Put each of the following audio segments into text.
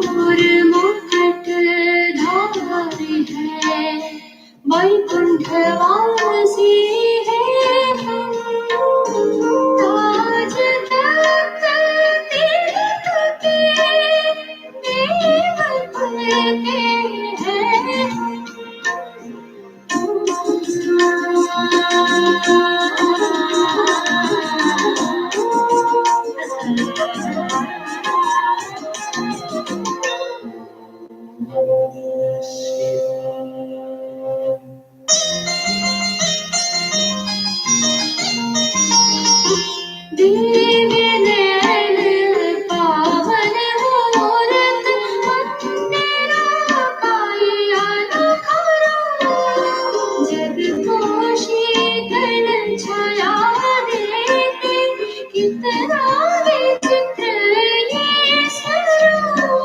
मोर मुकुट धारी है, वैकुंठ वासी है हम। ताज तख्त तिलक के देवता के हैं दिव्य नैन पावन मूरत, अंधेरा पाया न करो। जग को शीतल छाया देते, कितना विचित्र ये स्वरूप।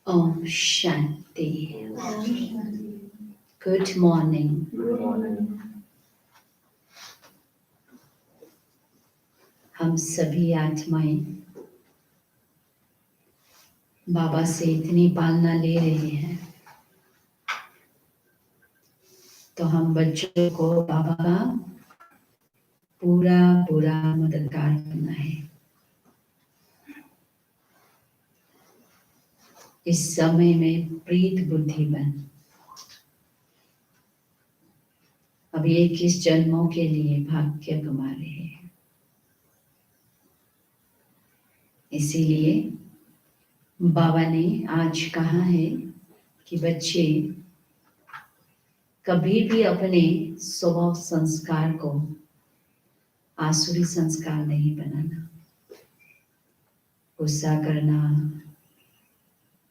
ओम शांति। Good morning. हम सभी आत्माएं बाबा से इतनी पालना ले रहे हैं, तो हम बच्चों को बाबा का पूरा पूरा मददगार बनना है। इस समय में प्रीत बुद्धि बन। अब 21 जन्मों के लिए भाग्य कमा रहे हैं, इसीलिए बाबा ने आज कहा है कि बच्चे कभी भी अपने स्वभाव संस्कार को आसुरी संस्कार नहीं बनाना। गुस्सा करना,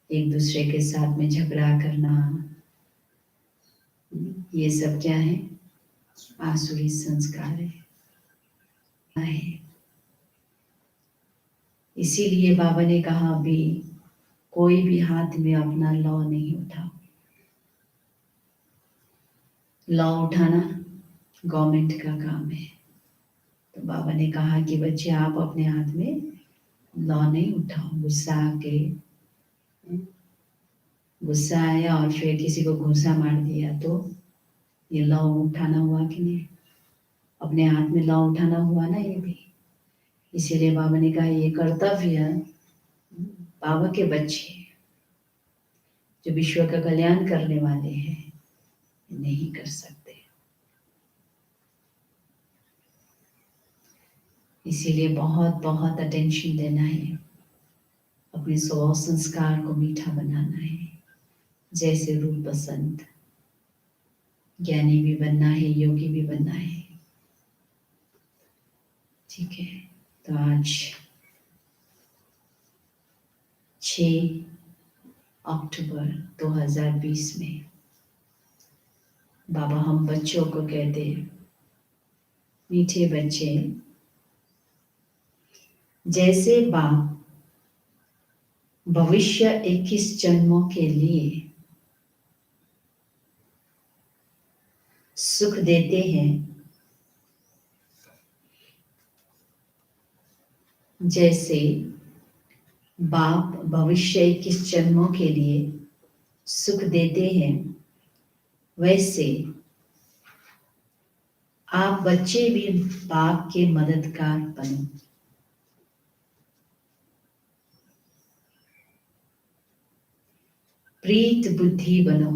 एक दूसरे के साथ में झगड़ा करना, ये सब क्या है? आसुरी संस्कार है। इसीलिए बाबा ने कहा अभी कोई भी हाथ में अपना लॉ नहीं उठाओ। लॉ उठाना गवर्नमेंट का काम है। तो बाबा ने कहा कि बच्चे आप अपने हाथ में लॉ नहीं उठाओ। गुस्सा आया और फिर किसी को घूंसा मार दिया तो ये लॉ उठाना हुआ कि नहीं? अपने हाथ में लॉ उठाना हुआ ना ये भी। इसीलिए बाबा ने कहा ये कर्तव्य बाबा के बच्चे जो विश्व का कल्याण करने वाले हैं नहीं कर सकते। इसीलिए बहुत बहुत अटेंशन देना है, अपने स्वभाव संस्कार को मीठा बनाना है। जैसे रूप बसंत, ज्ञानी भी बनना है, योगी भी बनना है। ठीक है, तो आज 6 अक्टूबर 2020 में बाबा हम बच्चों को कहते हैं, मीठे बच्चे, जैसे बाप भविष्य 21 जन्मों के लिए सुख देते हैं, जैसे बाप भविष्य 21 जन्मों के लिए सुख देते हैं, वैसे आप बच्चे भी बाप के मददगार बनो। प्रीत बुद्धि बनो।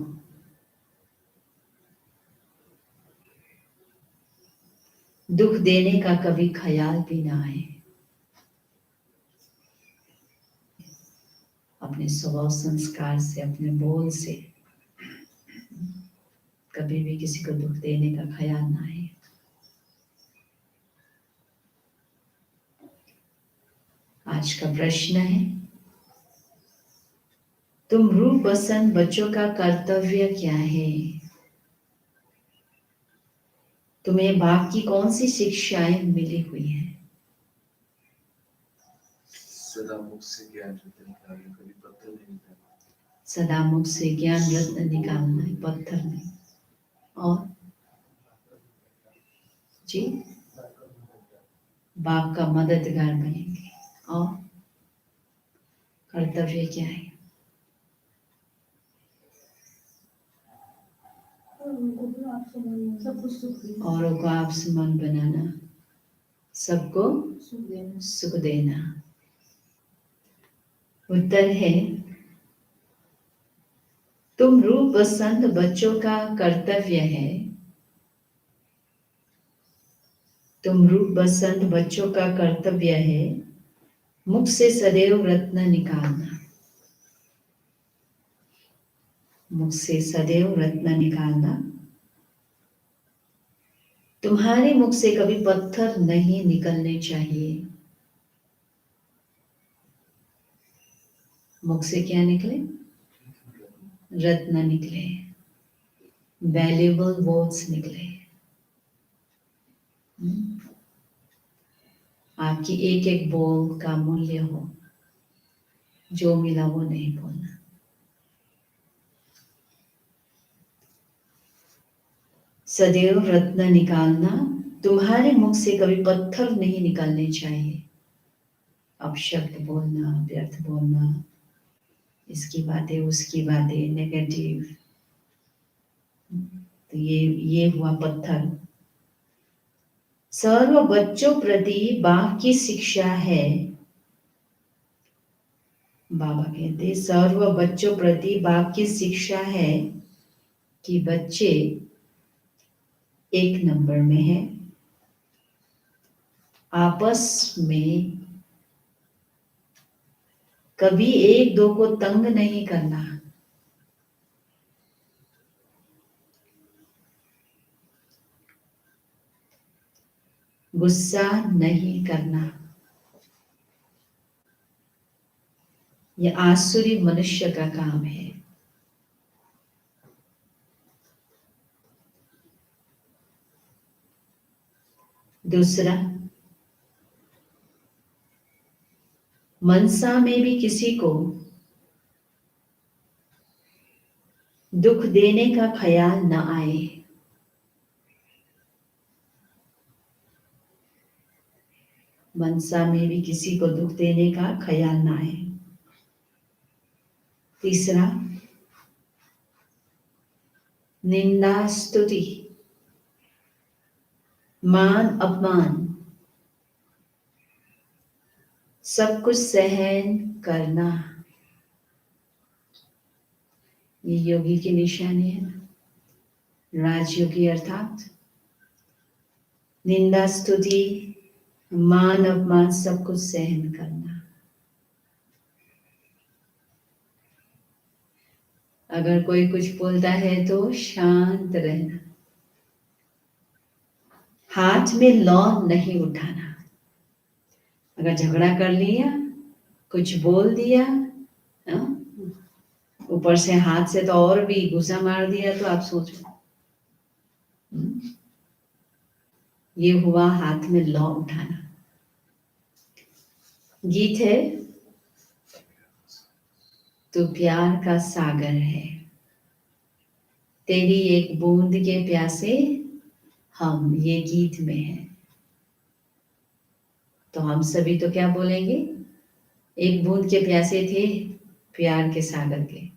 दुख देने का कभी ख्याल भी ना आए। अपने स्वभाव संस्कार से, अपने बोल से कभी भी किसी को दुख देने का ख्याल ना आए। आज का प्रश्न है, तुम रूप बसंत बच्चों का कर्तव्य क्या है? तुम्हें बाप की कौन सी शिक्षाएं मिली हुई है? सदा सदा मुख से ज्ञान रत्न निकालना है, पत्थर नहीं। और जी, बाप का मददगार बनेंगे। और कर्तव्य क्या है? औरों को आप समान बनाना, सबको सुख देना। उत्तर है, तुम रूप पसंद बच्चों का कर्तव्य है, तुम रूप पसंद बच्चों का कर्तव्य है मुख से सदैव रत्न निकालना, मुख से सदैव रत्न निकालना। तुम्हारे मुख से कभी पत्थर नहीं निकलने चाहिए। मुख से क्या निकले? रत्न निकले, वैल्यूएबल वर्ड्स निकले। आपकी एक एक बोल का मूल्य हो, जो मिला वो नहीं बोलना। सदैव रत्न निकालना, तुम्हारे मुख से कभी पत्थर नहीं निकलने चाहिए। अपशब्द बोलना, व्यर्थ बोलना, इसकी बातें उसकी बातें, नेगेटिव, तो ये हुआ पत्थर। सर्व बच्चों प्रति बाप की शिक्षा है। बाबा कहते सर्व बच्चों प्रति बाप की शिक्षा है कि बच्चे एक नंबर में है, आपस में कभी एक दो को तंग नहीं करना। गुस्सा नहीं करना। यह आसुरी मनुष्य का काम है। दूसरा, मनसा में भी किसी को दुख देने का ख्याल न आए। मनसा में भी किसी को दुख देने का ख्याल न आए। तीसरा, निंदा स्तुति मान अपमान सब कुछ सहन करना। ये योगी की निशानी है ना, राजयोगी अर्थात निंदा स्तुति मान अपमान सब कुछ सहन करना। अगर कोई कुछ बोलता है तो शांत रहना, हाथ में लौन नहीं उठाना। अगर झगड़ा कर लिया, कुछ बोल दिया, ऊपर से हाथ से तो और भी गुस्सा मार दिया, तो आप सोचो, ये हुआ हाथ में लौ उठाना। गीत है, तू प्यार का सागर है, तेरी एक बूंद के प्यासे हम, ये गीत में है। तो हम सभी तो क्या बोलेंगे? एक बूंद के प्यासे थे प्यार के सागर के,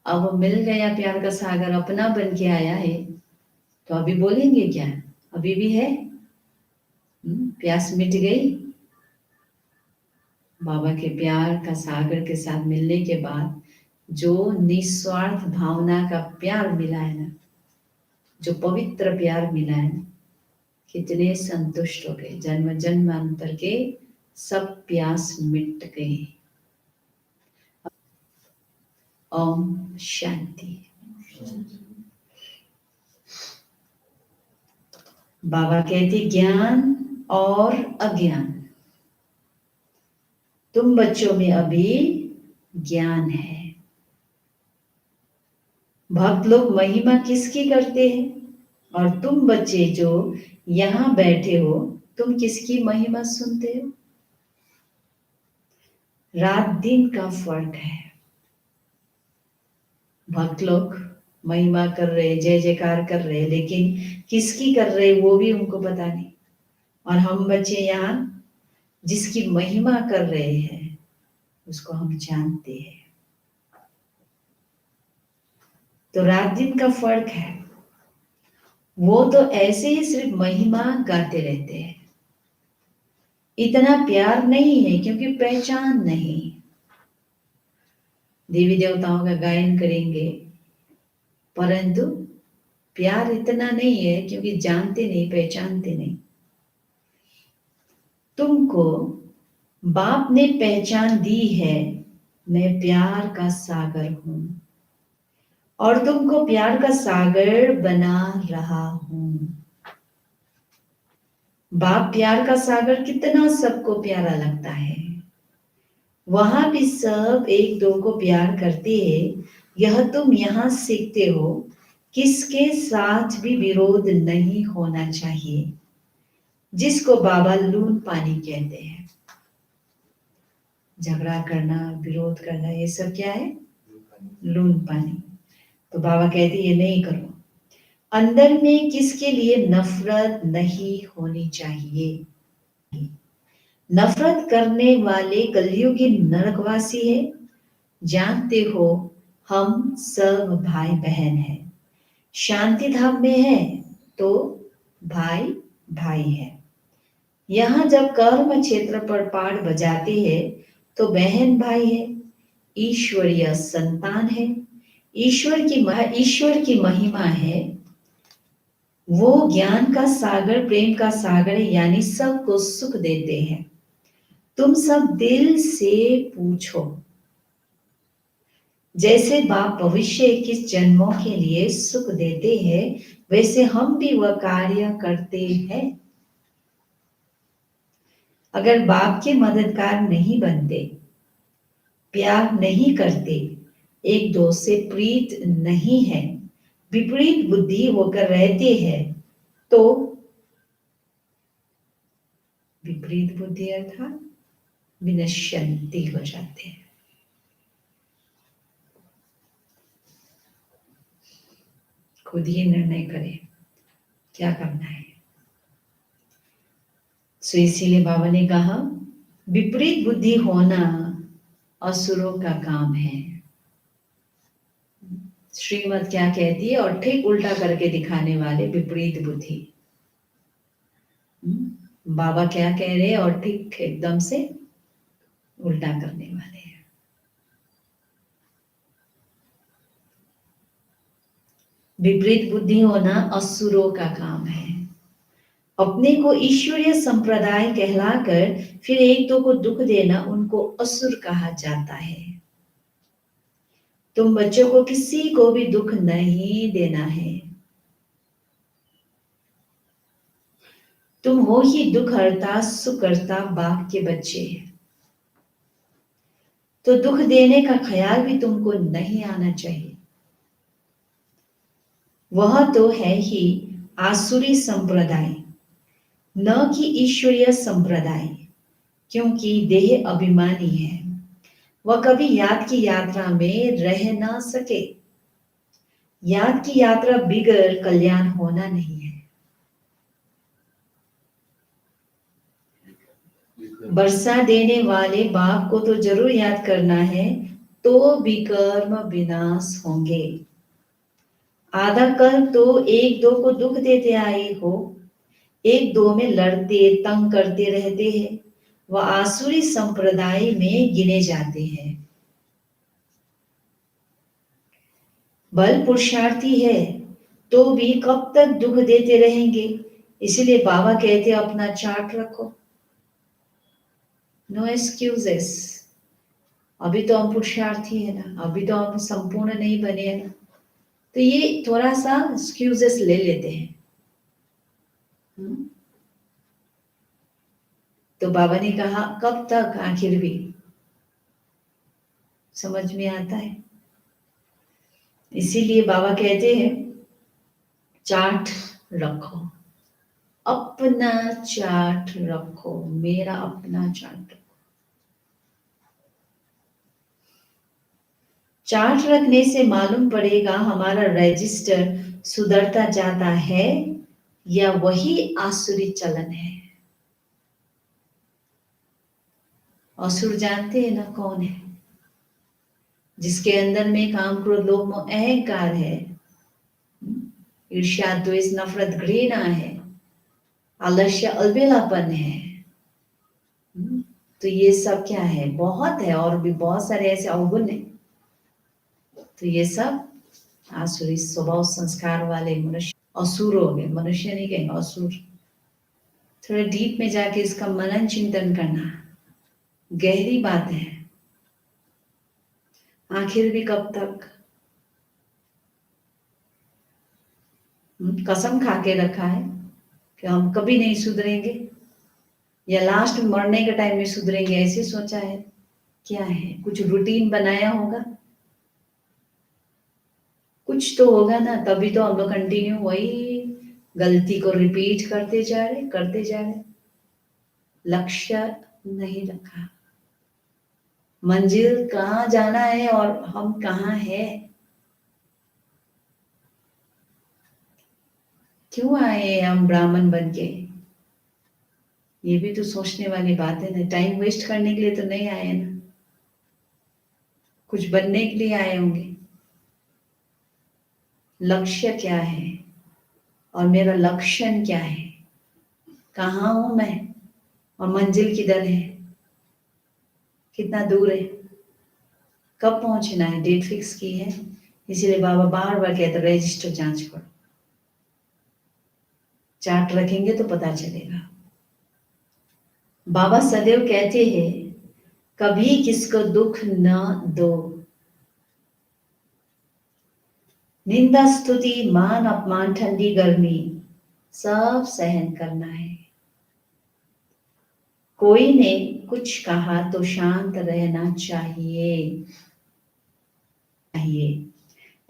अब मिल गया प्यार का सागर, अपना बन के आया है, तो अभी बोलेंगे क्या? अभी भी है, प्यास मिट गई। बाबा के प्यार का सागर के साथ मिलने के बाद जो निस्वार्थ भावना का प्यार मिला है ना, जो पवित्र प्यार मिला है ना, कितने संतुष्ट हो गए। जन्म जन्मांतर के सब प्यास मिट गई। ओम शांति। बाबा कहते ज्ञान और अज्ञान, तुम बच्चों में अभी ज्ञान है। भक्त लोग महिमा किसकी करते हैं? और तुम बच्चे जो यहां बैठे हो, तुम किसकी महिमा सुनते हो? रात दिन का फर्क है। भक्त लोग महिमा कर रहे, जय जयकार कर रहे, लेकिन किसकी कर रहे वो भी उनको पता नहीं। और हम बच्चे यहाँ जिसकी महिमा कर रहे हैं उसको हम जानते हैं। तो रात दिन का फर्क है। वो तो ऐसे ही सिर्फ महिमा गाते रहते हैं, इतना प्यार नहीं है क्योंकि पहचान नहीं। देवी देवताओं का गायन करेंगे परंतु प्यार इतना नहीं है क्योंकि जानते नहीं, पहचानते नहीं। तुमको बाप ने पहचान दी है, मैं प्यार का सागर हूं और तुमको प्यार का सागर बना रहा हूं। बाप प्यार का सागर कितना सबको प्यारा लगता है। वहां भी सब एक दो को प्यार करते हैं। यह तुम यहां सीखते हो, किसके साथ भी विरोध नहीं होना चाहिए, जिसको बाबा लून पानी कहते हैं। झगड़ा करना, विरोध करना, ये सब क्या है? लून पानी। तो बाबा कहते ये नहीं करो। अंदर में किसके लिए नफरत नहीं होनी चाहिए। नफरत करने वाले कलयुगी नरकवासी है। जानते हो हम सब भाई बहन हैं। शांति धाम में है तो भाई भाई है। यहाँ जब कर्म क्षेत्र पर पाठ बजाते हैं तो बहन भाई है, ईश्वरीय संतान है, ईश्वर की महिमा है। वो ज्ञान का सागर, प्रेम का सागर है, यानी सबको सुख देते हैं। तुम सब दिल से पूछो, जैसे बाप भविष्य 21 जन्मों के लिए सुख देते हैं वैसे हम भी वह कार्य करते हैं। अगर बाप के मददगार नहीं बनते, प्यार नहीं करते, एक दो से प्रीत नहीं है, विपरीत बुद्धि होकर रहते हैं तो विपरीत बुद्धि अर्थात विनश्यंती हो जाते हैं। खुद ही निर्णय करें क्या करना है। सो इसीलिए बाबा ने कहा विपरीत बुद्धि होना असुरों का काम है। श्रीमद् क्या कहती है, और ठीक उल्टा करके दिखाने वाले विपरीत बुद्धि। बाबा क्या कह रहे हैं और ठीक एकदम से उल्टा करने वाले हैं। विपरीत बुद्धि होना असुरों का काम है। अपने को ईश्वरीय संप्रदाय कहलाकर फिर एक दो को दुख देना उनको असुर कहा जाता है। तुम बच्चों को किसी को भी दुख नहीं देना है। तुम हो ही दुख हरता सुख करता बाप के बच्चे, तो दुख देने का ख्याल भी तुमको नहीं आना चाहिए। वह तो है ही आसुरी संप्रदाय, न कि ईश्वरीय संप्रदाय, क्योंकि देह अभिमानी है। वह कभी याद की यात्रा में रह ना सके। याद की यात्रा बिगड़ कल्याण होना नहीं है। वर्षा देने वाले बाप को तो जरूर याद करना है, तो विकर्म विनाश होंगे। आधा कल तो एक दो को दुख देते आए हो, एक दो में लड़ते तंग करते रहते हैं, वह आसुरी संप्रदाय में गिने जाते हैं। बल पुरुषार्थी है तो भी कब तक दुख देते रहेंगे। इसलिए बाबा कहते अपना चार्ट रखो, नो एक्सक्यूजेस। अभी तो हम पुरुषार्थी है ना, अभी तो हम संपूर्ण नहीं बने हैं ना, तो ये थोड़ा सा एक्सक्यूजेस ले लेते हैं। तो बाबा ने कहा कब तक, आखिर भी समझ में आता है। इसीलिए बाबा कहते हैं चार्ट रखो, अपना चार्ट रखो, मेरा अपना चार्ट रखो। चार्ट रखने से मालूम पड़ेगा हमारा रजिस्टर सुधरता जाता है या वही आसुरी चलन है। असुर जानते हैं ना कौन है? जिसके अंदर में काम, क्रोध, लोभ, मोह, अहंकार है, ईर्ष्या, द्वेष, नफरत, घृणा है, आलस्य, अलबेलापन है। तो ये सब क्या है? बहुत है, और भी बहुत सारे ऐसे अवगुण है। तो ये सब आसुरी स्वभाव संस्कार वाले मनुष्य असुर हो गए। मनुष्य नहीं कहेंगे, असुर। थोड़ा डीप में जाके इसका मनन चिंतन करना, गहरी बात है। आखिर भी कब तक? कसम खा के रखा है कि हम कभी नहीं सुधरेंगे, या लास्ट में मरने के टाइम में सुधरेंगे, ऐसे सोचा है? क्या है? कुछ रूटीन बनाया होगा, कुछ तो होगा ना, तभी तो हम लोग कंटिन्यू वही गलती को रिपीट करते जा रहे। लक्ष्य नहीं रखा, मंजिल कहाँ जाना है और हम कहाँ है, क्यों आए हम ब्राह्मण बन के? ये भी तो सोचने वाली बात है ना। टाइम वेस्ट करने के लिए तो नहीं आए ना, कुछ बनने के लिए आए होंगे। लक्ष्य क्या है और मेरा लक्षण क्या है? कहाँ हूं मैं और मंजिल किधर है? कितना दूर है? कब पहुंचना है? डेट फिक्स की है। इसीलिए बाबा बार बार कहते रजिस्टर जांच करो। चार्ट रखेंगे तो पता चलेगा। बाबा सदैव कहते हैं कभी किसको दुख न दो। निंदा, स्तुति, मान, अपमान, ठंडी, गर्मी सब सहन करना है। कोई ने कुछ कहा तो शांत रहना चाहिए।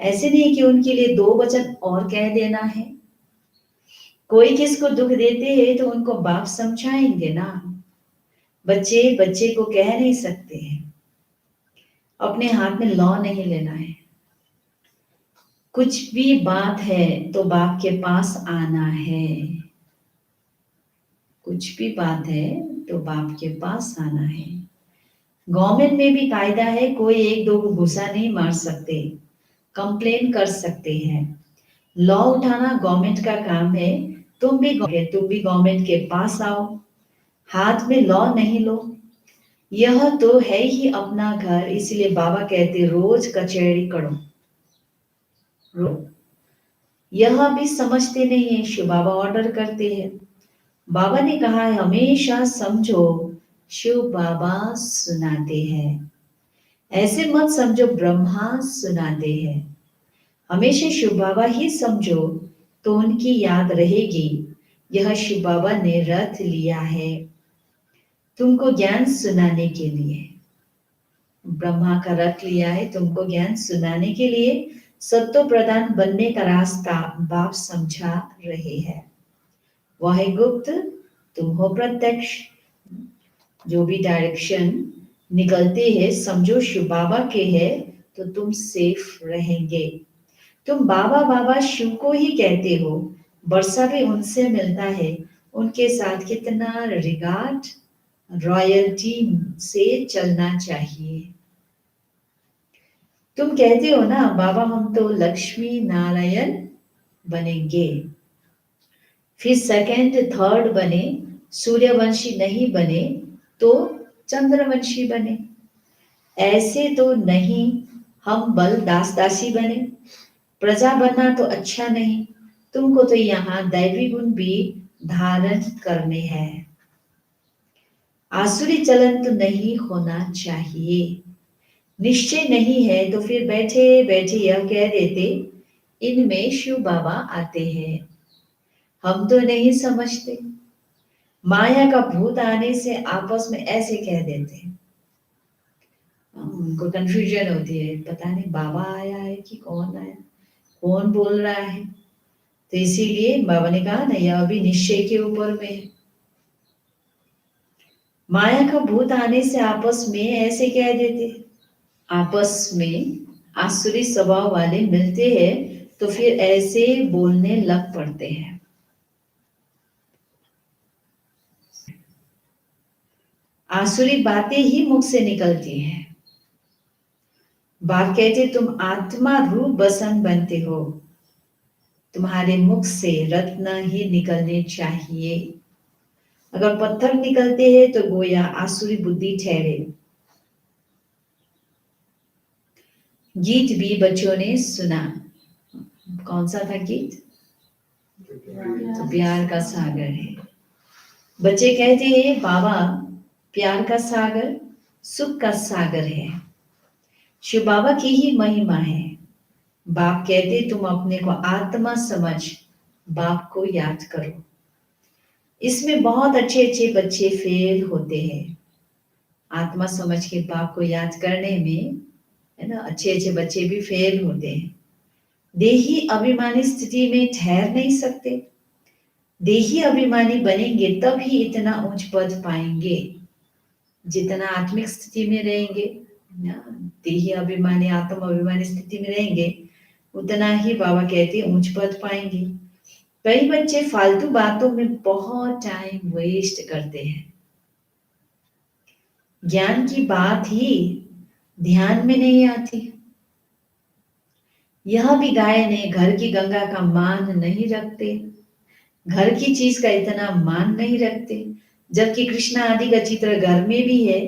ऐसे नहीं कि उनके लिए दो वचन और कह देना है। कोई किसको दुख देते हैं तो उनको बाप समझाएंगे ना। बच्चे बच्चे को कह नहीं सकते हैं। अपने हाथ में लॉ नहीं लेना है। कुछ भी बात है तो बाप के पास आना है। कुछ भी बात है तो बाप के पास आना है। गवर्नमेंट में भी कायदा है, कोई एक दो को गुस्सा नहीं मार सकते, कंप्लेन कर सकते हैं। लॉ उठाना गवर्नमेंट का काम है। तुम भी गवर्नमेंट के पास आओ, हाथ में लॉ नहीं लो। यह तो है ही अपना घर, इसलिए बाबा कहते रोज कचहरी करो। यह भी समझते नहीं है, शिव बाबा ऑर्डर करते हैं। बाबा ने कहा है हमेशा समझो शिव बाबा सुनाते हैं, ऐसे मत समझो ब्रह्मा सुनाते हैं। हमेशा शिव बाबा ही समझो तो उनकी याद रहेगी। यह शिव बाबा ने रथ लिया है तुमको ज्ञान सुनाने के लिए। ब्रह्मा का रथ लिया है तुमको ज्ञान सुनाने के लिए। सत्य प्रदान बनने का रास्ता बाप समझा रहे हैं। वह है गुप्त, तुम हो प्रत्यक्ष। जो भी डायरेक्शन निकलते हैं समझो शिव बाबा के है तो तुम सेफ रहेंगे। तुम बाबा बाबा शिव को ही कहते हो, वर्षा भी उनसे मिलता है। उनके साथ कितना रिगार्ड, रॉयल्टी से चलना चाहिए। तुम कहते हो ना बाबा हम तो लक्ष्मी नारायण बनेंगे, फिर सेकंड थर्ड बने, सूर्यवंशी नहीं बने तो चंद्रवंशी बने। ऐसे तो नहीं, हम बल दास दासी बने। प्रजा बनना तो अच्छा नहीं, तुमको तो यहाँ दैवी गुण भी धारण करने हैं। आसुरी चलन तो नहीं होना चाहिए। निश्चय नहीं है तो फिर बैठे बैठे यह कह देते इनमें शिव बाबा आते हैं। हम तो नहीं समझते। माया का भूत आने से आपस में ऐसे कह देते हैं। उनको कंफ्यूजन होती है, पता नहीं बाबा आया है कि कौन आया, कौन बोल रहा है। तो इसीलिए बाबा ने कहा ना यह अभी निश्चय के ऊपर में है। माया का भूत आने से आपस में ऐसे कह देते, आपस में आसुरी स्वभाव वाले मिलते हैं तो फिर ऐसे बोलने लग पड़ते हैं। आसुरी बातें ही मुख से निकलती हैं। बाप कहते तुम आत्मा रूप बसन बनते हो, तुम्हारे मुख से रत्न ही निकलने चाहिए। अगर पत्थर निकलते हैं तो गोया आसुरी बुद्धि ठहरे। गीत भी बच्चों ने सुना। कौन सा था गीत? तो प्यार का सागर है। बच्चे कहते हैं बाबा प्यार का सागर सुख का सागर है, शिव बाबा की ही महिमा है। बाप कहते तुम अपने को आत्मा समझ बाप को याद करो। इसमें बहुत अच्छे अच्छे बच्चे फेल होते हैं। आत्मा समझ के बाप को याद करने में, है ना, अच्छे अच्छे बच्चे भी फेल होते हैं। देही अभिमानी स्थिति में ठहर नहीं सकते। देही अभिमानी बनेंगे तब ही इतना उच्च पद पाएंगे। जितना आत्मिक स्थिति में रहेंगे, देही अभिमानी आत्म अभिमानी स्थिति में रहेंगे, उतना ही बाबा कहते हैं उच्च पद पाएंगे। कई बच्चे फालतू बातों में बहुत टाइम वेस्ट करते हैं। ज्ञान की बात ही ध्यान में नहीं आती। यह भी गाय ने घर की गंगा का मान नहीं रखते, घर की चीज का इतना मान नहीं रखते। जबकि कृष्णा आदि का चित्र घर में भी है,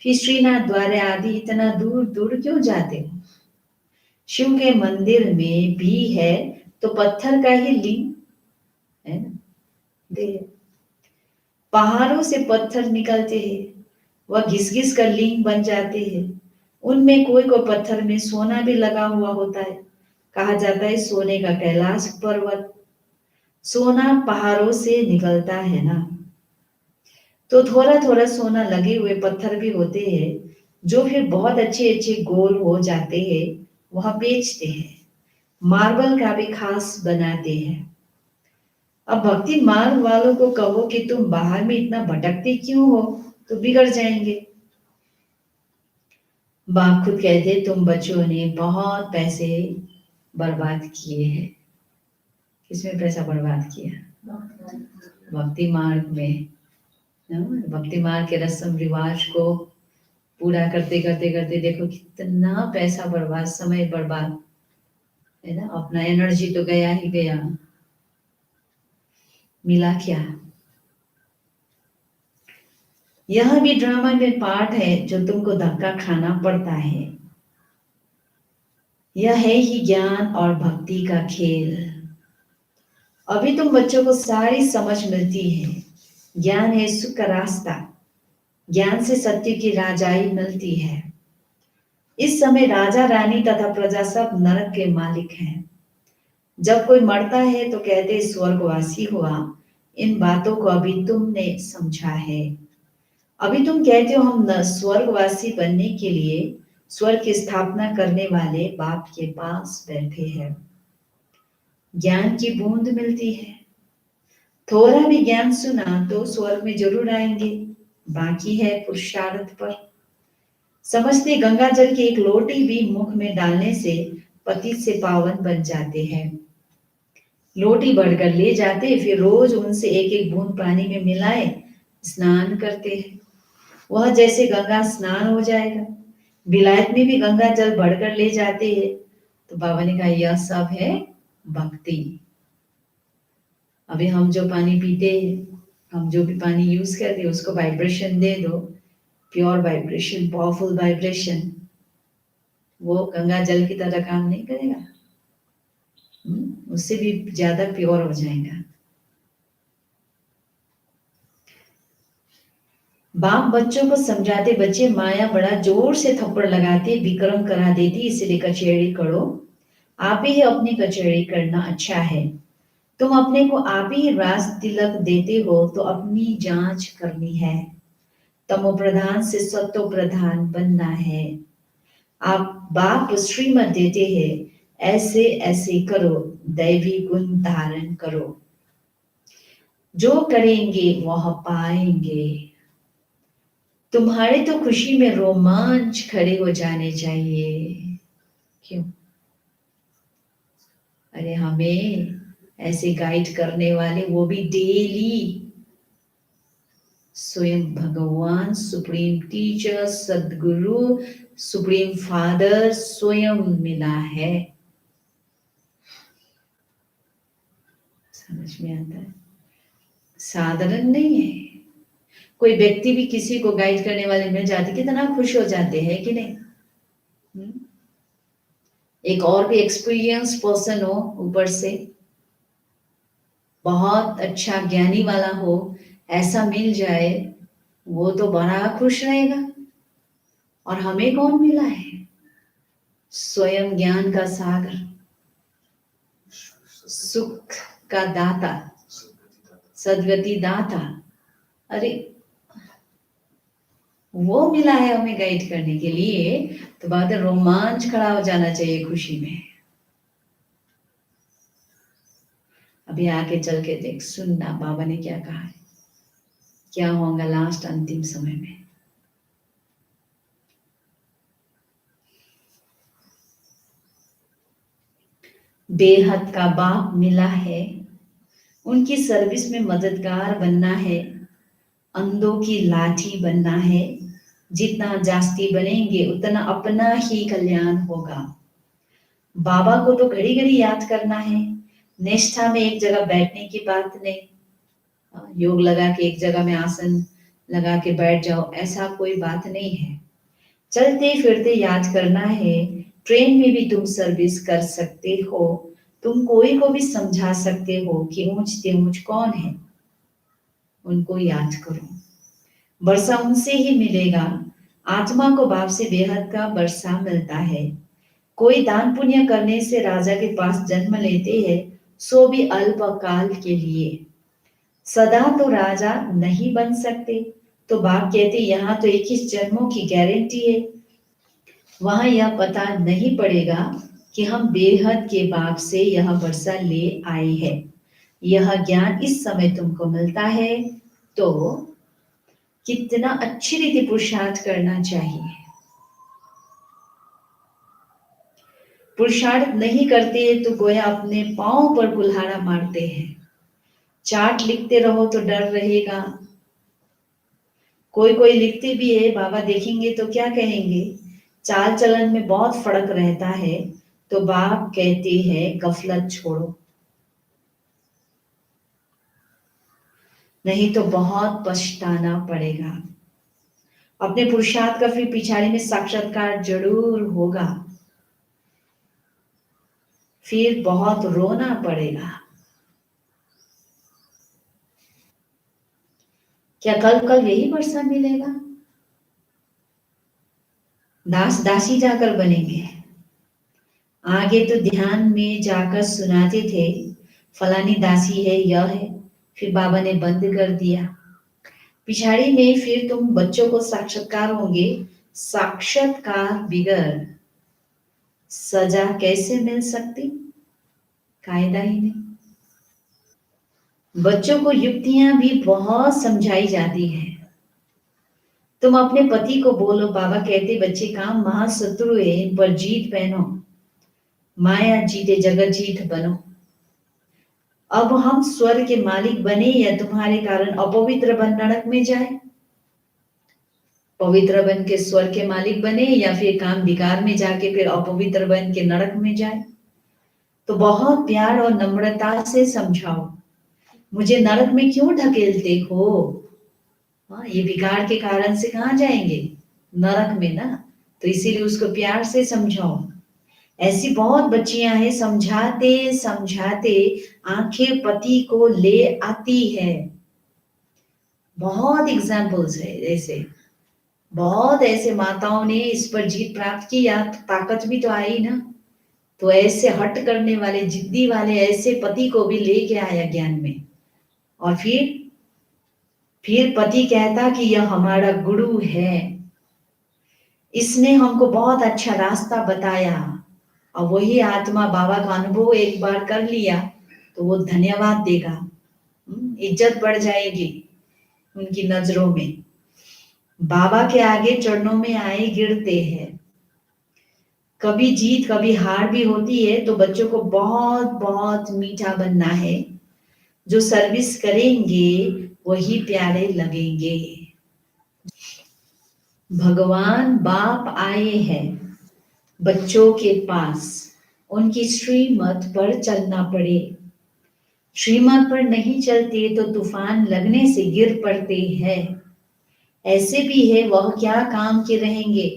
फिर श्रीनाथ द्वारे आदि इतना दूर दूर क्यों जाते हो? शिव के मंदिर में भी है तो पत्थर का ही लिंग है ना, पहाड़ों से पत्थर निकलते हैं, वह घिस घिस कर लिंग बन जाते हैं। उनमें कोई कोई पत्थर में सोना भी लगा हुआ होता है। कहा जाता है सोने का कैलाश पर्वत। सोना पहाड़ों से निकलता है ना, तो थोड़ा थोड़ा सोना लगे हुए पत्थर भी होते हैं जो फिर बहुत अच्छे अच्छे गोल हो जाते हैं, वह बेचते हैं। मार्बल का भी खास बनाते हैं। अब भक्ति मार्ग वालों को कहो कि तुम बाहर में इतना भटकते क्यों हो, तो बिगड़ जाएंगे। बाप खुद कहते तुम बच्चों ने बहुत पैसे बर्बाद किए हैं। किसमें पैसा बर्बाद किया? भक्ति मार्ग में। भक्ति मार्ग के रस्म रिवाज को पूरा करते करते करते देखो कितना पैसा बर्बाद, समय बर्बाद, है ना। अपना एनर्जी तो गया ही गया, मिला क्या? यह भी ड्रामा में पार्ट है जो तुमको धक्का खाना पड़ता है। यह है ही ज्ञान और भक्ति का खेल। अभी तुम बच्चों को सारी समझ मिलती है। ज्ञान है सुख का रास्ता, ज्ञान से सत्य की राजाई मिलती है। इस समय राजा रानी तथा प्रजा सब नरक के मालिक हैं। जब कोई मरता है तो कहते स्वर्गवासी हुआ। इन बातों को अभी तुमने समझा है। अभी तुम कहते हो हम स्वर्गवासी बनने के लिए स्वर्ग की स्थापना करने वाले बाप के पास बैठे हैं। ज्ञान की बूंद मिलती है। थोड़ा भी ज्ञान सुना तो स्वर्ग में जरूर आएंगे, बाकी है पुरुषार्थ पर। समझते गंगा जल की एक लोटी भी मुख में डालने से पतित से पावन बन जाते हैं। लोटी भरकर ले जाते, फिर रोज उनसे एक एक बूंद पानी में मिलाए स्नान करते हैं। वह जैसे गंगा स्नान हो जाएगा। विलायत में भी गंगा जल भरकर ले जाते हैं। तो बाबा ने कहा यह सब है भक्ति। अभी हम जो पानी पीते हैं, हम जो भी पानी यूज करते हैं, उसको वाइब्रेशन दे दो, प्योर वाइब्रेशन, पावरफुल वाइब्रेशन, वो गंगा जल की तरह काम नहीं करेगा। उससे भी ज्यादा प्योर हो जाएगा। बाप बच्चों को समझाते, बच्चे माया बड़ा जोर से थप्पड़ लगाते, विक्रम करा देती, इसलिए कचेड़ी करो। आप ही अपनी कचेड़ी करना अच्छा है। तुम अपने को आप ही राज तिलक देते हो तो अपनी जांच करनी है। तमो प्रधान से सत्व प्रधान बनना है। आप बाप श्रीमत देते हैं, ऐसे ऐसे करो, दैवी गुण धारण करो। जो करेंगे वह पाएंगे। तुम्हारे तो खुशी में रोमांच खड़े हो जाने चाहिए। क्यों? अरे हमें ऐसे गाइड करने वाले वो भी डेली स्वयं भगवान, सुप्रीम टीचर, सदगुरु, सुप्रीम फादर स्वयं मिला है। समझ में आता है? साधारण नहीं है। कोई व्यक्ति भी किसी को गाइड करने वाले मिल जाते कितना खुश हो जाते हैं कि नहीं? एक और भी एक्सपीरियंस पर्सन हो, ऊपर से बहुत अच्छा ज्ञानी वाला हो, ऐसा मिल जाए, वो तो बड़ा खुश रहेगा। और हमें कौन मिला है? स्वयं ज्ञान का सागर, सुख का दाता, सदगति दाता। अरे वो मिला है हमें गाइड करने के लिए, तो बात है रोमांच खड़ा हो जाना चाहिए खुशी में। अभी आगे चल के देख, सुनना बाबा ने क्या कहा है, क्या होगा लास्ट अंतिम समय में। बेहद का बाप मिला है, उनकी सर्विस में मददगार बनना है, अंधों की लाठी बनना है। जितना जास्ती बनेंगे उतना अपना ही कल्याण होगा। बाबा को तो घड़ी घड़ी याद करना है। निष्ठा में एक जगह बैठने की बात नहीं, योग लगा के एक जगह में आसन लगा के बैठ जाओ, ऐसा कोई बात नहीं है। चलते फिरते याद करना है। ट्रेन में भी तुम सर्विस कर सकते हो। तुम कोई को भी समझा सकते हो कि ऊंच तेऊंच कौन है, उनको याद करो। वर्षा उनसे ही मिलेगा। आत्मा को बाप से बेहद का वर्षा मिलता है। कोई दान पुण्य करने से राजा के पास जन्म लेते हैं, सो भी अल्पकाल के लिए। सदा तो राजा नहीं बन सकते। तो बाप कहते यहाँ तो 21 जन्मों की गारंटी है। वहां यह पता नहीं पड़ेगा कि हम बेहद के बाप से यह वर्षा ले आए हैं। यह ज्ञान इस समय तुमको मिलता है, तो कितना अच्छी रीति पुरुषार्थ करना चाहिए। पुरुषार्थ नहीं करते तो गोया अपने पांव पर कुल्हाड़ा मारते हैं। चार्ट लिखते रहो तो डर रहेगा। कोई कोई लिखते भी है, बाबा देखेंगे तो क्या कहेंगे, चाल चलन में बहुत फर्क रहता है। तो बाप कहते हैं गफलत छोड़ो, नहीं तो बहुत पछताना पड़ेगा। अपने पुरुषार्थ का फिर पिछाड़ी में साक्षात्कार जरूर होगा, फिर बहुत रोना पड़ेगा। क्या कल कल यही वर्षा मिलेगा? दास दासी जाकर बनेंगे। आगे तो ध्यान में जाकर सुनाते थे, फलानी दासी है, यह है, फिर बाबा ने बंद कर दिया। पिछाड़ी में फिर तुम बच्चों को साक्षात्कार होंगे। साक्षात्कार बिगर सजा कैसे मिल सकती? कायदा ही नहीं। बच्चों को युक्तियां भी बहुत समझाई जाती है। तुम अपने पति को बोलो, बाबा कहते बच्चे काम महाशत्रु है, इन पर जीत पहनो, माया जीते जगत जीत बनो। अब हम स्वर्ग के मालिक बने या तुम्हारे कारण अपवित्र बन नरक में जाए? पवित्र बन के स्वर्ग के मालिक बने या फिर काम विकार में जाके फिर अपवित्र बन के नरक में जाए? तो बहुत प्यार और नम्रता से समझाओ, मुझे नरक में क्यों ढकेलते हो? हाँ, ये विकार के कारण से कहाँ जाएंगे? नरक में ना। तो इसीलिए उसको प्यार से समझाओ। ऐसी बहुत बच्चियां हैं, समझाते समझाते आंखें पति को ले आती है। बहुत एग्जाम्पल्स है ऐसे, बहुत ऐसे माताओं ने इस पर जीत प्राप्त की, या ताकत भी तो आई ना। तो ऐसे हट करने वाले, जिद्दी वाले ऐसे पति को भी लेके आया ज्ञान में। और फिर पति कहता कि यह हमारा गुरु है, इसने हमको बहुत अच्छा रास्ता बताया। और वही आत्मा बाबा का अनुभव एक बार कर लिया तो वो धन्यवाद देगा, इज्जत बढ़ जाएगी उनकी नजरों में। बाबा के आगे चरणों में आए गिरते हैं। कभी जीत कभी हार भी होती है, तो बच्चों को बहुत बहुत मीठा बनना है। जो सर्विस करेंगे वही प्यारे लगेंगे। भगवान बाप आए हैं बच्चों के पास, उनकी श्रीमत पर चलना पड़े। श्रीमत पर नहीं चलते तो तूफान लगने से गिर पड़ते हैं। ऐसे भी है वह क्या काम के रहेंगे।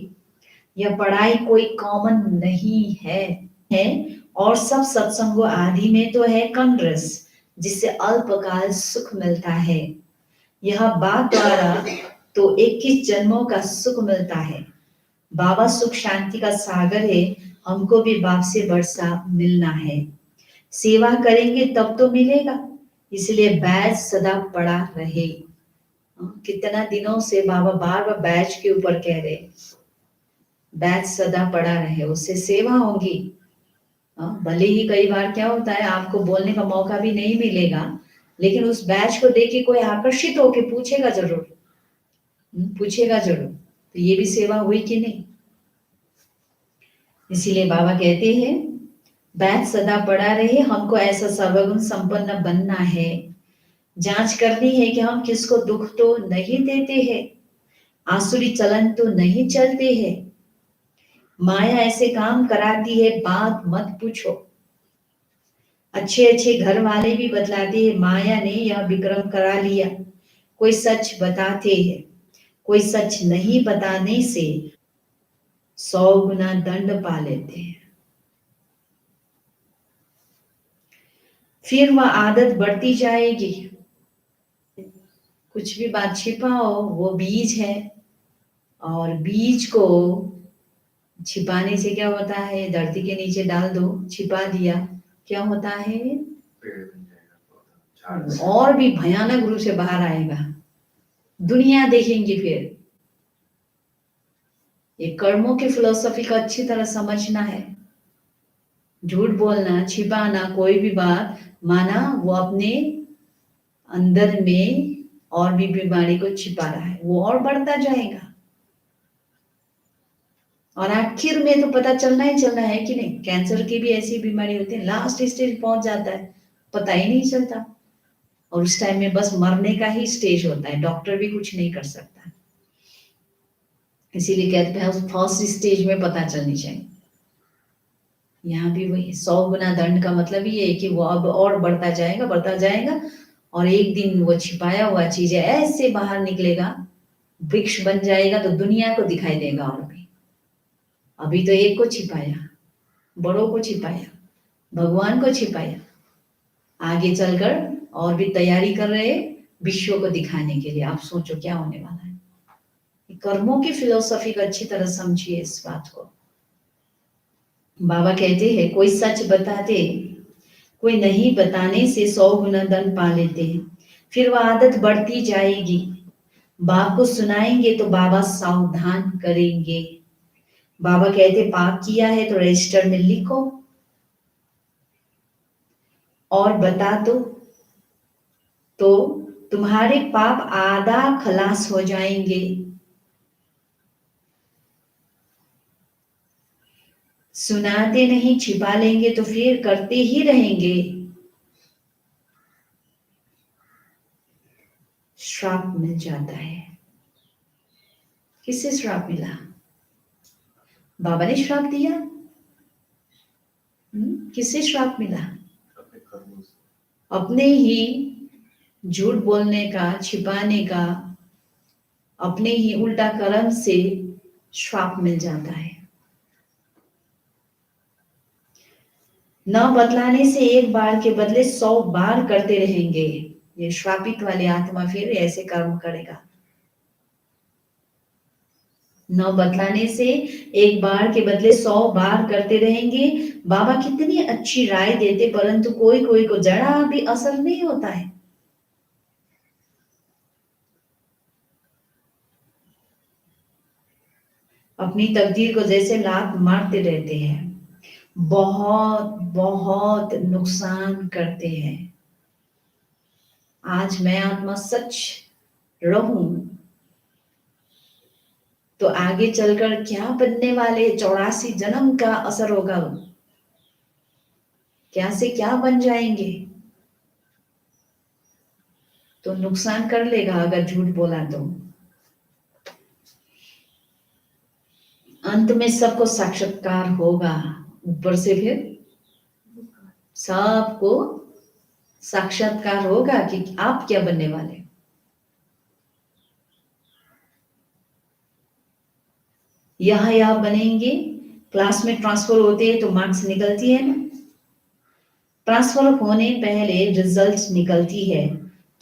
यह पढ़ाई कोई कॉमन नहीं है और सब सत्संगों आदि में तो है कॉन्ग्रेस, जिससे अल्पकाल सुख मिलता है। यह बाप द्वारा तो 21 जन्मों का सुख मिलता है। बाबा सुख शांति का सागर है, हमको भी बाप से वर्षा मिलना है। सेवा करेंगे तब तो मिलेगा, इसलिए बैच सदा पड़ा रहे। कितना दिनों से बाबा बार बार बैच के ऊपर कह रहे, बैच सदा पड़ा रहे, उससे सेवा होगी। भले ही कई बार क्या होता है आपको बोलने का मौका भी नहीं मिलेगा, लेकिन उस बैच को देख के कोई आकर्षित होके पूछेगा जरूर, पूछेगा जरूर, तो ये भी सेवा हुई कि नहीं। इसीलिए बाबा कहते हैं बैच सदा पड़ा रहे, हमको ऐसा सर्वगुण संपन्न बनना है। जांच करनी है कि हम किसको दुख तो नहीं देते हैं, आसुरी चलन तो नहीं चलते हैं। माया ऐसे काम कराती है बात मत पूछो। अच्छे अच्छे घर वाले भी बतलाते हैं माया ने यह विक्रम करा लिया। कोई सच बताते हैं, कोई सच नहीं बताने से 100 गुना दंड पा लेते हैं। फिर वह आदत बढ़ती जाएगी। कुछ भी बात छिपाओ वो बीज है, और बीज को छिपाने से क्या होता है, धरती के नीचे डाल दो, छिपा दिया, क्या होता है, और भी भयानक रूप से बाहर आएगा, दुनिया देखेंगे। फिर ये कर्मों की फिलोसफी को अच्छी तरह समझना है। झूठ बोलना, छिपाना, कोई भी बात माना वो अपने अंदर में और भी बीमारी को छिपा रहा है, वो और बढ़ता जाएगा। और आखिर में तो पता चलना ही चलना है कि नहीं। कैंसर की भी ऐसी बीमारी होती है, लास्ट स्टेज पहुंच जाता है, पता ही नहीं चलता, और उस टाइम में बस मरने का ही स्टेज होता है, डॉक्टर भी कुछ नहीं कर सकता। इसीलिए कहते हैं फर्स्ट स्टेज में पता चलनी चाहिए। यहाँ भी वही 100 गुना दंड का मतलब ये है कि वो अब और बढ़ता जाएगा, बढ़ता जाएगा, और एक दिन वो छिपाया हुआ चीज ऐसे बाहर निकलेगा, वृक्ष बन जाएगा, तो दुनिया को दिखाई देगा। और भी अभी तो एक को छिपाया, बड़ों को छिपाया, भगवान को छिपाया, आगे चलकर और भी तैयारी कर रहे विश्व को दिखाने के लिए। आप सोचो क्या होने वाला है। कर्मों की फिलोसफी को अच्छी तरह समझिए इस बात को। बाबा कहते हैं कोई सच बताते, कोई नहीं बताने से 100 गुना दंड पा लेते हैं। फिर वह आदत बढ़ती जाएगी। बाप को सुनाएंगे तो बाबा सावधान करेंगे। बाबा कहते पाप किया है तो रजिस्टर में लिखो और बता दो, तो तुम्हारे पाप आधा खलास हो जाएंगे। सुनाते नहीं, छिपा लेंगे तो फिर करते ही रहेंगे। श्राप मिल जाता है। किससे श्राप मिला? बाबा ने श्राप दिया? किससे श्राप मिला? अपने ही झूठ बोलने का, छिपाने का, अपने ही उल्टा कर्म से श्राप मिल जाता है। न बतलाने से एक बार के बदले 100 बार करते रहेंगे। ये श्रापित वाली आत्मा फिर ऐसे कर्म करेगा। न बतलाने से एक बार के बदले 100 बार करते रहेंगे। बाबा कितनी अच्छी राय देते, परंतु कोई कोई को जरा भी असर नहीं होता है। अपनी तकदीर को जैसे लात मारते रहते हैं, बहुत बहुत नुकसान करते हैं। आज मैं आत्मा सच रहूं, तो आगे चलकर क्या बनने वाले 84 जन्म का असर होगा, क्या से क्या बन जाएंगे। तो नुकसान कर लेगा अगर झूठ बोला तो। अंत में सबको साक्षात्कार होगा, ऊपर से फिर सबको साक्षात्कार होगा कि आप क्या बनने वाले। यह बनेंगे। क्लास में ट्रांसफर होते हैं तो मार्क्स निकलती है ना, ट्रांसफर होने पहले रिजल्ट निकलती है।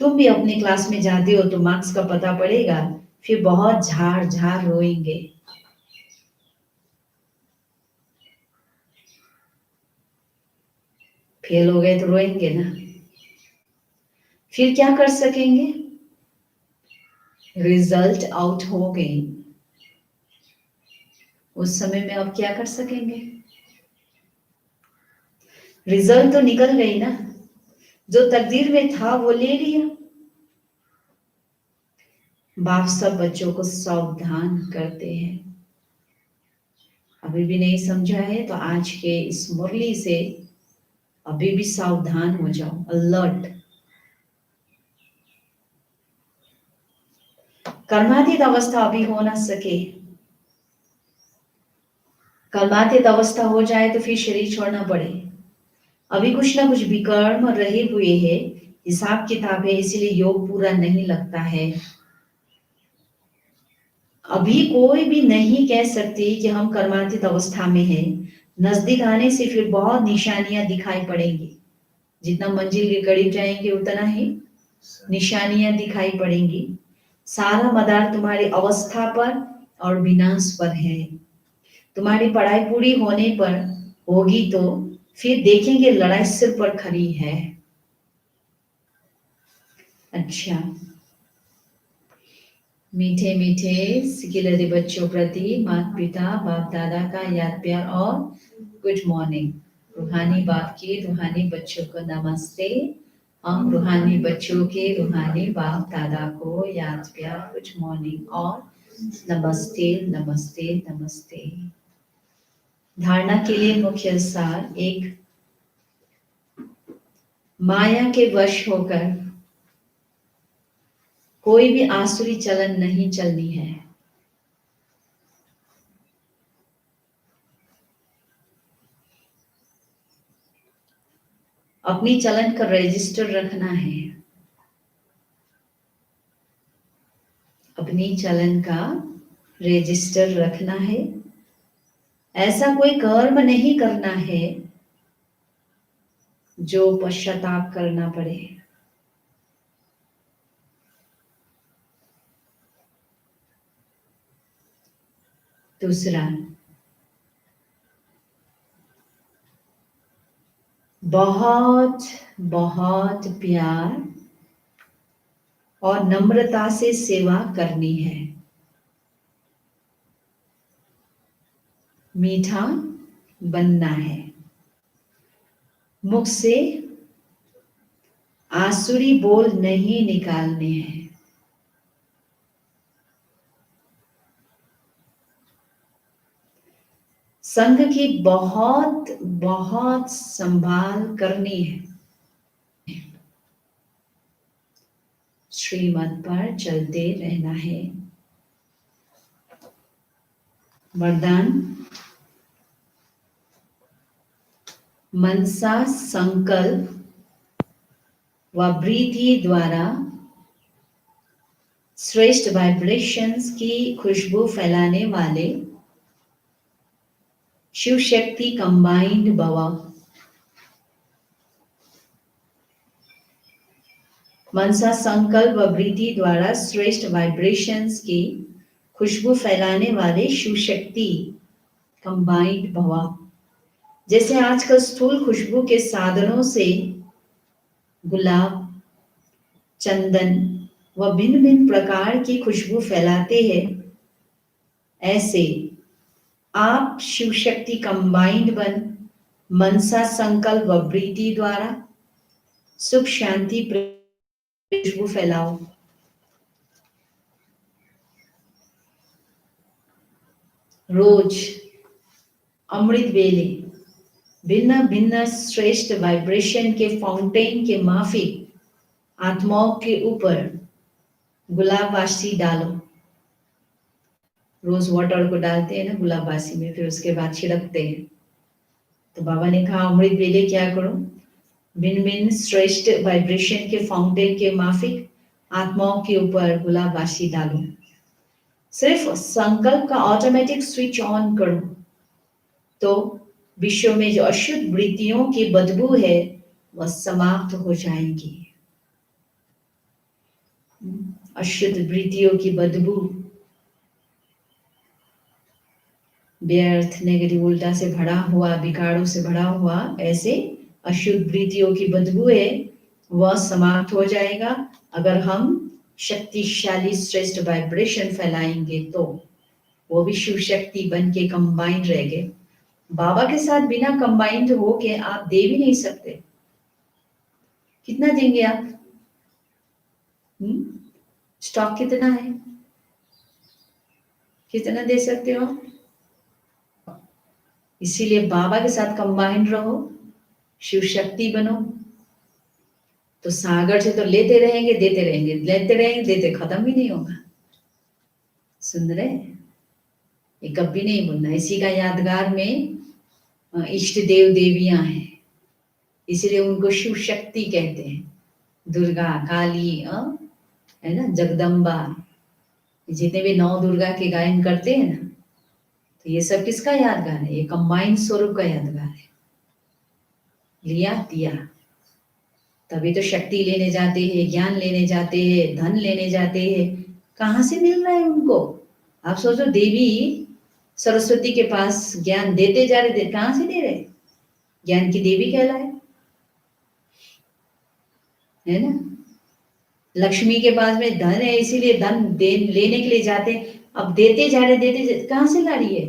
तुम भी अपने क्लास में जाते हो तो मार्क्स का पता पड़ेगा, फिर बहुत झाड़ झाड़ रोएंगे। फेल हो गए तो रोएंगे ना, फिर क्या कर सकेंगे। रिजल्ट आउट हो गई, उस समय में अब क्या कर सकेंगे। रिजल्ट तो निकल गई ना, जो तकदीर में था वो ले लिया। बाप सब बच्चों को सावधान करते हैं। अभी भी नहीं समझा है तो आज के इस मुरली से अभी भी सावधान हो जाओ, अलर्ट। कर्मातीत अवस्था अभी हो ना सके, कर्मातीत अवस्था हो जाए तो फिर शरीर छोड़ना पड़े। अभी कुछ ना कुछ विकर्म रहे हुए है, हिसाब किताब है, इसीलिए योग पूरा नहीं लगता है। अभी कोई भी नहीं कह सकती कि हम कर्मातीत अवस्था में हैं। नजदीक आने से फिर बहुत निशानियां दिखाई पड़ेंगी, जितना मंजिल के करीब जाएंगे उतना ही निशानियां दिखाई पड़ेंगी। सारा मदार तुम्हारी अवस्था पर और विनाश पर है। तुम्हारी पढ़ाई पूरी होने पर होगी तो फिर देखेंगे लड़ाई सिर पर खड़ी है। अच्छा, मीठे मीठे सिकिलरी बच्चों प्रति माता पिता बाप दादा का याद प्यार और गुड मॉर्निंग। रूहानी बाप की रूहानी बच्चों को नमस्ते। हम रूहानी बच्चों के रूहानी बाप दादा को याद प्यार गुड मॉर्निंग और नमस्ते नमस्ते नमस्ते। धारणा के लिए मुख्य सार। एक, माया के वश होकर कोई भी आसुरी चलन नहीं चलनी है। अपनी चलन का रजिस्टर रखना है, अपनी चलन का रजिस्टर रखना है। ऐसा कोई कर्म नहीं करना है जो पश्चाताप करना पड़े। दूसरा, बहुत बहुत प्यार और नम्रता से सेवा करनी है। मीठा बनना है, मुख से आसुरी बोल नहीं निकालने हैं। संघ की बहुत बहुत संभाल करनी है। श्रीमत पर चलते रहना है। वरदान, मनसा संकल्प व वृद्धि द्वारा श्रेष्ठ वाइब्रेशंस की खुशबू फैलाने वाले शिव शक्ति कंबाइंड भवा। मनसा संकल्प व वृद्धि द्वारा श्रेष्ठ वाइब्रेशंस की खुशबू फैलाने वाले शिव शक्ति कंबाइंड भवा। जैसे आजकल स्थूल खुशबू के साधनों से गुलाब, चंदन व भिन्न भिन्न प्रकार की खुशबू फैलाते हैं, ऐसे आप शिव शक्ति कंबाइंड बन मनसा संकल्प व वृद्धि द्वारा सुख शांति खुशबू फैलाओ। रोज अमृत वेले भिन्न भिन्न श्रेष्ठ वाइब्रेशन के फाउंटेन के माफिक आत्माओं के ऊपर गुलाबवासी डालो। रोज वाटर को डालते हैं ना गुलाबवासी में, फिर उसके बाद छिड़कते हैं। तो बाबा ने कहा अमृत वेले क्या करो, भिन्न भिन्न श्रेष्ठ वाइब्रेशन के फाउंटेन के माफिक आत्माओं के ऊपर गुलाबवासी डालो। सिर्फ संकल्प का ऑटोमेटिक स्विच ऑन करो तो विश्व में जो अशुद्ध वृत्तियों की बदबू है वह समाप्त हो जाएगी। अशुद्ध वृत्तियों की बदबू, व्यर्थ नेगेटिव उल्टा से भरा हुआ, विकारों से भरा हुआ ऐसे अशुद्ध वृत्तियों की बदबू है वह समाप्त हो जाएगा अगर हम शक्तिशाली श्रेष्ठ वाइब्रेशन फैलाएंगे तो। वो भी शिव शक्ति बन के कंबाइंड रहेंगे। बाबा के साथ बिना कंबाइंड हो के आप दे भी नहीं सकते। कितना देंगे आप? स्टॉक कितना है, कितना दे सकते हो? इसीलिए बाबा के साथ कंबाइंड रहो, शिव शक्ति बनो, तो सागर से तो लेते रहेंगे देते रहेंगे, लेते रहेंगे देते, खत्म भी नहीं होगा। सुन रहे? ये कभी नहीं भूलना। इसी का यादगार में इष्ट देव देवियां हैं, इसलिए उनको शिव शक्ति कहते हैं। दुर्गा, काली, है ना, जगदम्बा, जितने भी 9 दुर्गा के गायन करते हैं ना, तो ये सब किसका यादगार है? ये कंबाइंड स्वरूप का यादगार है। लिया दिया, तभी तो शक्ति लेने जाते हैं, ज्ञान लेने जाते हैं, धन लेने जाते हैं। कहाँ से मिल रहा है उनको? आप सोचो, देवी सरस्वती के पास ज्ञान देते जा रहे थे, कहाँ से दे रहे? ज्ञान की देवी कहलाए, है ना। लक्ष्मी के पास में धन है, इसीलिए धन लेने के लिए जाते। अब देते जा रहे, देते कहाँ से ला रही है?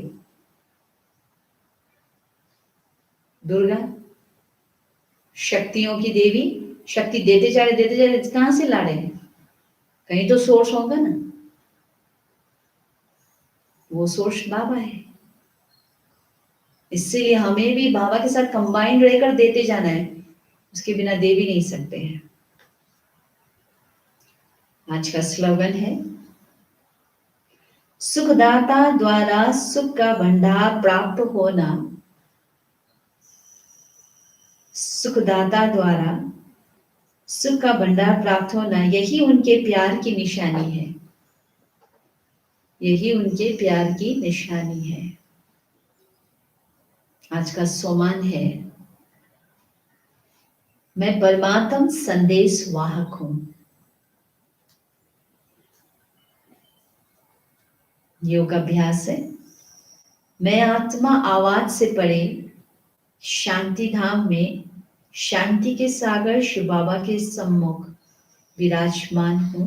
दुर्गा शक्तियों की देवी, शक्ति देते जा रहे, कहाँ से ला रहे हैं? कहीं तो सोर्स होगा ना, वो सोर्स बाबा है। इसलिए हमें भी बाबा के साथ कंबाइंड रहकर देते जाना है, उसके बिना दे भी नहीं सकते हैं। आज का स्लोगन है, सुखदाता द्वारा सुख का भंडार प्राप्त होना, सुखदाता द्वारा सुख का भंडार प्राप्त होना, यही उनके प्यार की निशानी है, यही उनके प्यार की निशानी है। आज का सोमान है, मैं परमात्म संदेश वाहक हूं। योग अभ्यास है, मैं आत्मा आवाज से परे शांति धाम में शांति के सागर शिव बाबा के सम्मुख विराजमान हूं।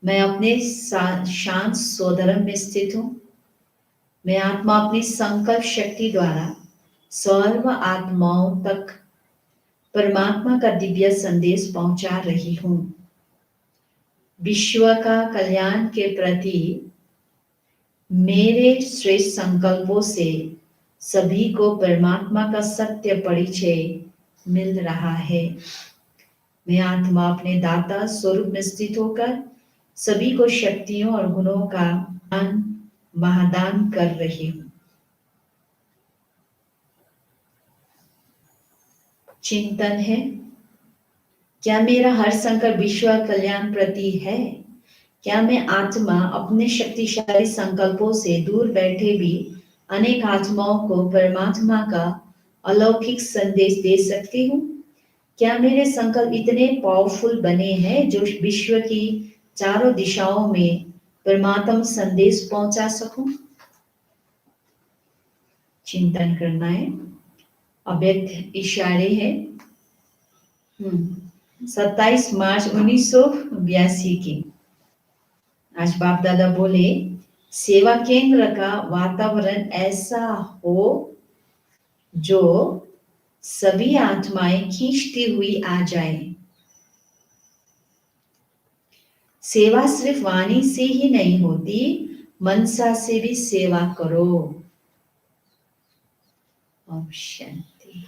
मैं अपने शांत सोधर्म में स्थित हूं। मैं आत्मा अपनी संकल्प शक्ति द्वारा सर्व आत्माओं तक परमात्मा का दिव्य संदेश पहुंचा रही हूं। विश्व का कल्याण के प्रति मेरे श्रेष्ठ संकल्पों से सभी को परमात्मा का सत्य परिचय मिल रहा है। मैं आत्मा अपने दाता स्वरूप में स्थित होकर सभी को शक्तियों और गुणों का महादान कर रही हूं। चिंतन है, क्या मेरा हर संकल्प विश्व कल्याण प्रति है? क्या मैं आत्मा अपने शक्तिशाली संकल्पों से दूर बैठे भी अनेक आत्माओं को परमात्मा का अलौकिक संदेश दे सकती हूँ? क्या मेरे संकल्प इतने पावरफुल बने हैं जो विश्व की चारों दिशाओं में परमात्मा संदेश पहुंचा सकूं? चिंतन करना है। अव्यक्त इशारे हैं। 27 मार्च 1982 की। आज बाप दादा बोले, सेवा केंद्र का वातावरण ऐसा हो जो सभी आत्माएं खींचती हुई आ जाए। सेवा सिर्फ वाणी से ही नहीं होती, मनसा से भी सेवा करो। ओम शांति।